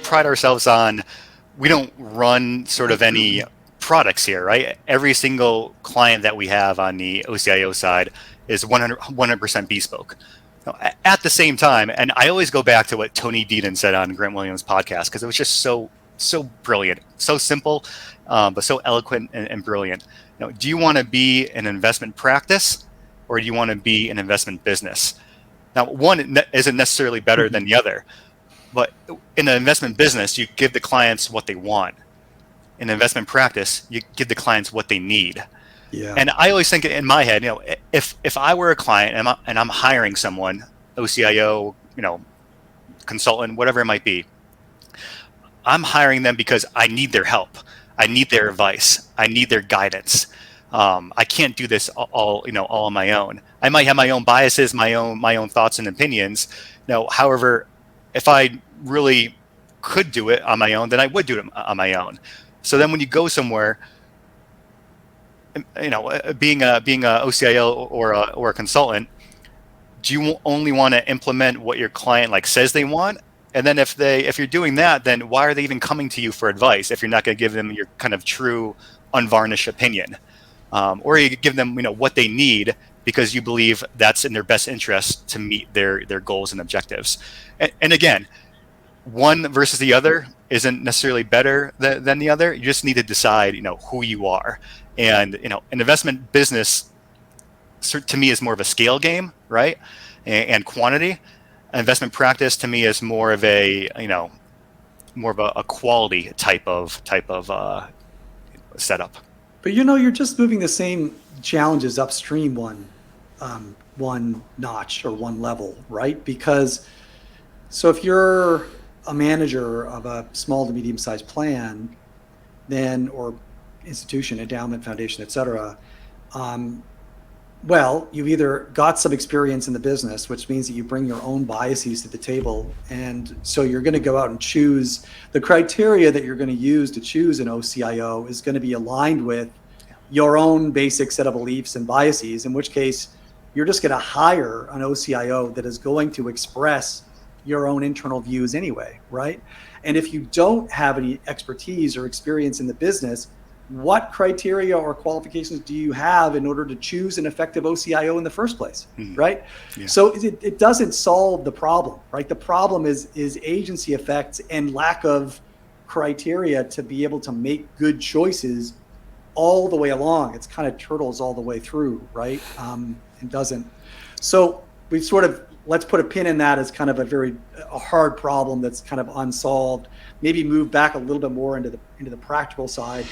pride ourselves on, we don't run sort of any products here, right? Every single client that we have on the OCIO side is 100% bespoke. At the same time, and I always go back to what Tony Deaton said on Grant Williams' podcast, because it was just so brilliant, so simple, but so eloquent and brilliant. Do you want to be an investment practice, or do you want to be an investment business? Now, one isn't necessarily better than the other, but in an investment business, you give the clients what they want. In investment practice, you give the clients what they need. Yeah. And I always think in my head, if I were a client and I'm hiring someone, OCIO, consultant, whatever it might be, I'm hiring them because I need their help. I need their advice. I need their guidance. I can't do this all on my own. I might have my own biases, my own thoughts and opinions. However, if I really could do it on my own, then I would do it on my own. So then when you go somewhere, being a OCIO or a consultant, do you only want to implement what your client says they want? And then if you're doing that, then why are they even coming to you for advice if you're not going to give them your kind of true, unvarnished opinion? Or you give them what they need because you believe that's in their best interest to meet their goals and objectives. And again, one versus the other isn't necessarily better than the other. You just need to decide who you are. And an investment business to me is more of a scale game, right? And quantity. Investment practice to me is more of a quality type of setup. But you're just moving the same challenges upstream one notch or one level, right? Because so if you're a manager of a small to medium-sized plan, then or institution, endowment, foundation, et cetera, well, you've either got some experience in the business, which means that you bring your own biases to the table. And so you're going to go out and choose the criteria that you're going to use to choose an OCIO is going to be aligned with your own basic set of beliefs and biases, in which case you're just going to hire an OCIO that is going to express your own internal views anyway, right? And if you don't have any expertise or experience in the business, what criteria or qualifications do you have in order to choose an effective OCIO in the first place, right? Yeah. So it doesn't solve the problem, right? The problem is agency effects and lack of criteria to be able to make good choices all the way along. It's kind of turtles all the way through, right? It doesn't. So we've sort of, let's put a pin in that as kind of a hard problem that's kind of unsolved. Maybe move back a little bit more into the practical side.